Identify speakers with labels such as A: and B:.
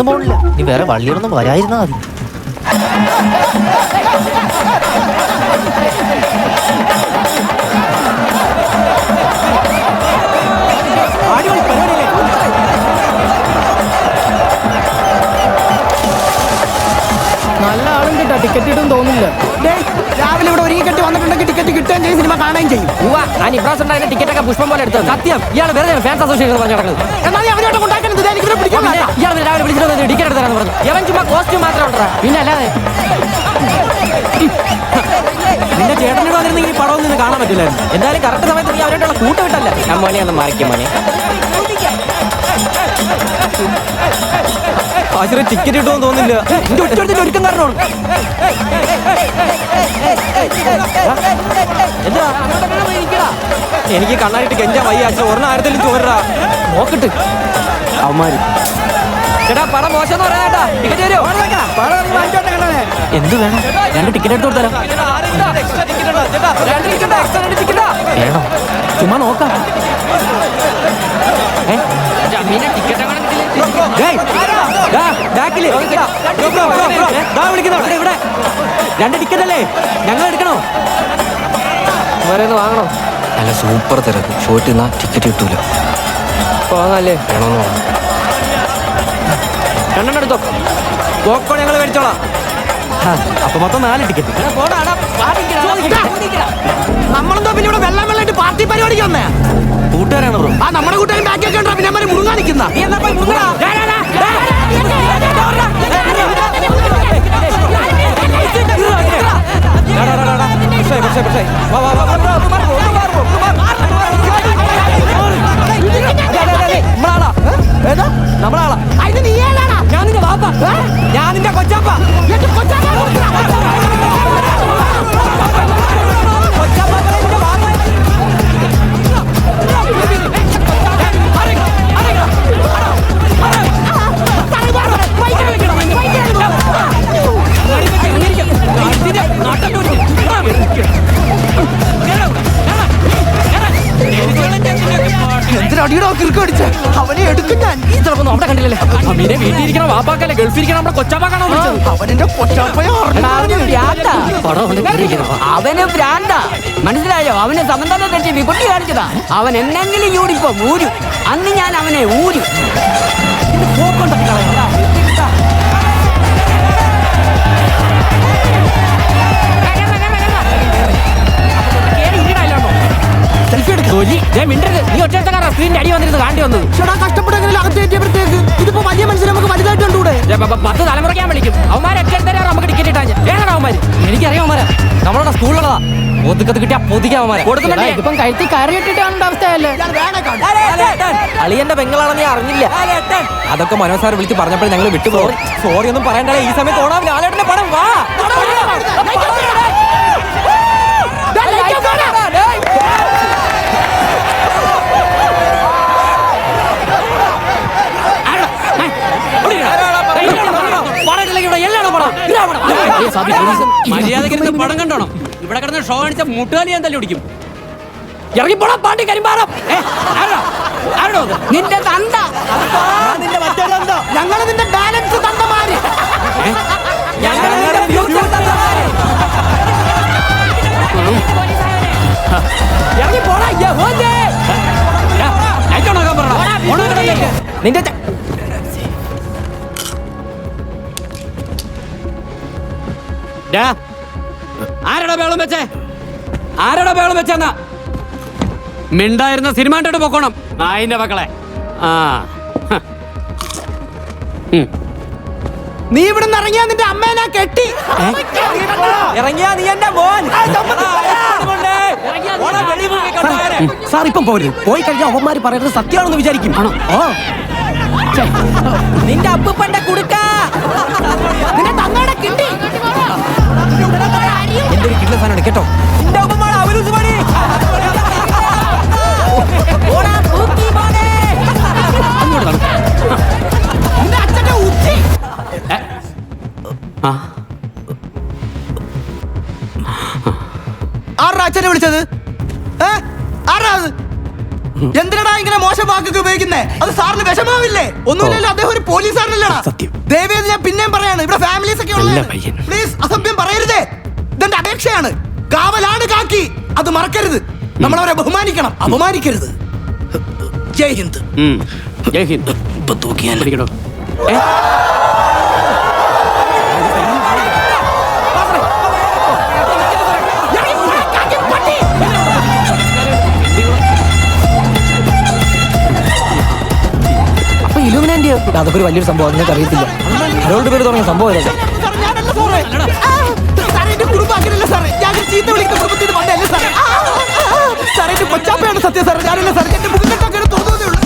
A: പോണില്ല. നീ വേറെ വള്ളിയൊന്നും വരായിരുന്നാ മതി.
B: നല്ല ആളും കിട്ടാ, ടിക്കറ്റ് കിട്ടും തോന്നില്ല.
C: രാവിലെ ഇവിടെ ഒരുങ്ങി കെട്ടി വന്നിട്ടുണ്ടെങ്കിൽ ടിക്കറ്റ് കിട്ടുകയും ചെയ്യും, സിനിമ കാണുകയും ചെയ്യും.
A: ടിക്കറ്റ് ഒക്കെ പുഷ്പം പോലെ എടുത്തത് സത്യം. ഇയാൾ വെറുതെ ഫാൻസ് അസോസിയേഷൻ പറഞ്ഞു നടക്കുന്നത്.
C: എന്നാൽ നീ അവരോട്ട് കൊണ്ടാക്കുന്നത്
A: ഇയാൾ രാവിലെ വിളിച്ചിട്ട് ടിക്കറ്റ് എടുത്തരാന്ന് പറഞ്ഞു. ഇവൻ ചുമ്മാ കോസ്റ്റ്യൂം മാത്രം ഉണ്ടാ, പിന്നെ അല്ലാതെ.
D: നിന്റെ ചേട്ടനോട് വന്നിരുന്നെങ്കിൽ ഈ പടവും നിന്ന് കാണാൻ പറ്റില്ലായിരുന്നു.
A: എന്തായാലും കറക്റ്റ് സമയത്ത് നീ അവരോട്ടുള്ള കൂട്ട് വിട്ടല്ല. ഞാൻ മോനെ ഒന്ന് മറിക്കും മോനെ.
D: ആശുപത്രി ടിക്കറ്റ് കിട്ടുമെന്ന് തോന്നില്ല.
A: എന്റെ ഒറ്റ ഒരുക്കം കാരണമാണ്. എന്താ
D: എനിക്ക് കണ്ണാടിയിട്ട് കെഞ്ചാൻ വയ്യ. ആശുപത്രി ഒരെണ്ണം ആയിരത്തിലും ചോരടാ.
A: നോക്കിട്ട് അവന്മാര്. ചേട്ടാ പടം മോശം പറയാട്ടാ. ടിക്കറ്റ് തരുമോ? എന്ത് വേണം? 2 ടിക്കറ്റ് എടുത്ത് കൊടുത്തരാം. വേണോ? ചുമ്മാ നോക്കാം.
D: ഇവിടെ 2 ടിക്കറ്റ് അല്ലേ? ഞങ്ങൾ എടുക്കണോ?
A: വാങ്ങണോ?
E: നല്ല സൂപ്പർ തിരക്ക്. ഷോട്ടിൽ നിന്നാ ടിക്കറ്റ് കിട്ടൂല.
A: പോകാല്ലേ?
E: വേണമെന്ന് പറഞ്ഞു.
A: 2 എടുത്തോ.
D: പോപ്കോൺ ഞങ്ങൾ മേടിച്ചോളാം. അപ്പൊ മൊത്തം 4 ടിക്കറ്റ്.
C: നമ്മളെന്തോ പിന്നെ ഇവിടെ വെള്ളം വെള്ളമായിട്ട് പാർട്ടി പരിപാടിക്ക് വന്നേ.
D: കൂട്ടുകാരാണ് ബ്രോ.
C: ആ നമ്മുടെ കൂട്ടുകാരും ബാക്കിയൊക്കെ ഉണ്ടോ? പിന്നെ അവര് മുറുങ്ങാ നിൽക്കുന്ന.
D: നമ്മളാളാ.
C: അതിന് നീ ഏതാടാ?
D: ഞാൻ നിന്റെ വാപ്പ. ഞാൻ നിന്റെ കൊച്ചാപ്പ.
C: എന്തിനടിയടോ കിറുക്ക് അടിച്ച്? അവനെ എടുക്കും ഞാൻ.
A: ഇതൊന്നും അവിടെ കണ്ടില്ലല്ലേ? അമ്മീനെ വീട്ടിൽ ഇരിക്കണ വാപ്പാക്കല്ലേ ഗൾഫിരിക്കണം. നമ്മുടെ കൊച്ചാപ്പാക്കാണോ വിളിച്ചത്?
C: അവനെ കൊച്ചാപ്പയോ
B: അവന് ഭ്രാന്ത മനസ്സിലായോ? അവന് സമന്തം തെറ്റി വിപുട്ടി കാണിച്ചതാ. അവൻ എന്നെങ്കിലും യൂണിഫോം ഊരും. അന്ന് ഞാൻ അവനെ ഊരും.
A: നീ ഒറ്റക്കാരാ സ്ക്രീനിന്റെ അടി വന്നിരുന്ന് കാണ്ടി വന്നത്.
C: കഷ്ടപ്പെട്ടെങ്കിലും അകത്ത് കയറ്റിയപ്പോഴത്തേക്ക് ഇതിപ്പോ വലിയ മനുഷ്യരെ നമുക്ക് വലുതായിട്ട് കണ്ടുകൂടെ?
A: 10 തലമുറയ്ക്കാൻ വിളിക്കും. അവന്മാരെ എട്ടെടുത്തരാ നമുക്ക് ടിക്കറ്റ് ഇട്ടാ. ഏതാണ് അവന്മാര്? എനിക്കറിയാം അവന്മാരെ. നമ്മളോട് സ്കൂളിലുള്ളതാ. ഒതുക്കത്ത് കിട്ടിയാ പൊതിക്കാൻ അവന്മാരെ കൊടുക്കുന്നുണ്ട്.
B: ഇപ്പം കഴുത്തി കയറി ഇട്ടിട്ടാണ് അവസ്ഥയല്ലേ?
A: അളിയന്റെ പെങ്ങളാണെന്ന് ഞാൻ അറിഞ്ഞില്ല.
D: അതൊക്കെ മനോജ് സാർ വിളിച്ച് പറഞ്ഞപ്പോൾ ഞങ്ങൾ വിട്ടുപോയി. സോറി ഒന്നും പറയണ്ടേ. ഈ സമയത്ത് ഓണാം. ലാലേട്ടന്റെ പടം വാ. മര്യാദക്ക് പടം കണ്ടോണം. ഇവിടെ കിടന്ന് ഷോ കാണിച്ച മുട്ടുകാലി ഞാൻ തല്ലി പിടിക്കും. ഇറങ്ങിപ്പോടാ പാണ്ടി കരിമ്പാറം.
B: നിന്റെ തന്ത.
C: ഞങ്ങള് നിന്റെ ബാലൻസ് തന്നമാര്.
A: നിന്റെ ആരടാ ബേളം വെച്ചേ? ആരടാ ബേളം വെച്ചെന്നാ? മിണ്ടായിരുന്ന സിനിമ കണ്ടിട്ട് പൊക്കോണം. നായിന്റെ മക്കളെ.
C: നീ ഇവിടുന്ന് ഇറങ്ങിയാ നിന്റെ അമ്മേനെ കെട്ടി.
D: ഇറങ്ങിയാ നീ എന്റെ മോൻ.
A: സാർ ഇപ്പം പോരുത്. പോയി കഴിഞ്ഞാൽ അവന്മാര് പറയുന്നത് സത്യമാണെന്ന് വിചാരിക്കും.
D: നിന്റെ അപ്പൂപ്പന്റെ കുടുക്ക.
C: നിന്റെ തന്നോടെ കിട്ടി.
D: എന്റെ ഒരു കിട്ടുന്ന സാധനമാണ് കേട്ടോ. നിന്റെ ഉപ്പമാണ് അവലൂസ് പണി.
C: നിന്റെ അച്ഛന്റെ ഉച്ചി. ആരുടെ അച്ഛനെ വിളിച്ചത്? ആരാ അത്? എന്തിനാ ഇങ്ങനെ മോശം വാക്കൊക്കെ ഉപയോഗിക്കുന്നേ? അത് സാറിന് വിഷമാവില്ലേ? ഒന്നുമില്ലല്ലോ, അദ്ദേഹം ഒരു പോലീസുകാരനല്ലടാ. ദയവേത് ഞാൻ പിന്നെയും പറയാണ്, ഇവിടെ ഫാമിലീസ് ഒക്കെ പ്ലീസ് അസഭ്യം പറയരുതേ. ഇതെന്റെ അപേക്ഷയാണ്. കാവലാണ് കാക്കി, അത് മറക്കരുത്. നമ്മളവരെ ബഹുമാനിക്കണം, അപമാനിക്കരുത്. ജയ് ഹിന്ദ്.
D: ജയ് ഹിന്ദ്.
E: ഇപ്പൊ തൂക്കിയാൽ
A: അപ്പൊ ഇലുമിനാന്റിയോ? അതൊക്കെ ഒരു വലിയൊരു സംഭവം, നിങ്ങൾക്ക് അറിയത്തില്ല. ഹരോൾഡ് പേര് തുടങ്ങിയ സംഭവം
C: സാറേ, എന്റെ കുടുംബം അങ്ങനെയല്ല സാറേ. ഞാൻ ചീത്ത വിളിക്കുന്ന കുടുംബത്തിൽ വന്നതല്ല സാറേ. സാറേ, എന്റെ കൊച്ചാപ്പയാണ് സത്യം സാറേ. ഞാനല്ല സാറേ, എന്റെ മുഖത്തൊക്കെ തോന്നുന്നതേ ഉള്ളൂ.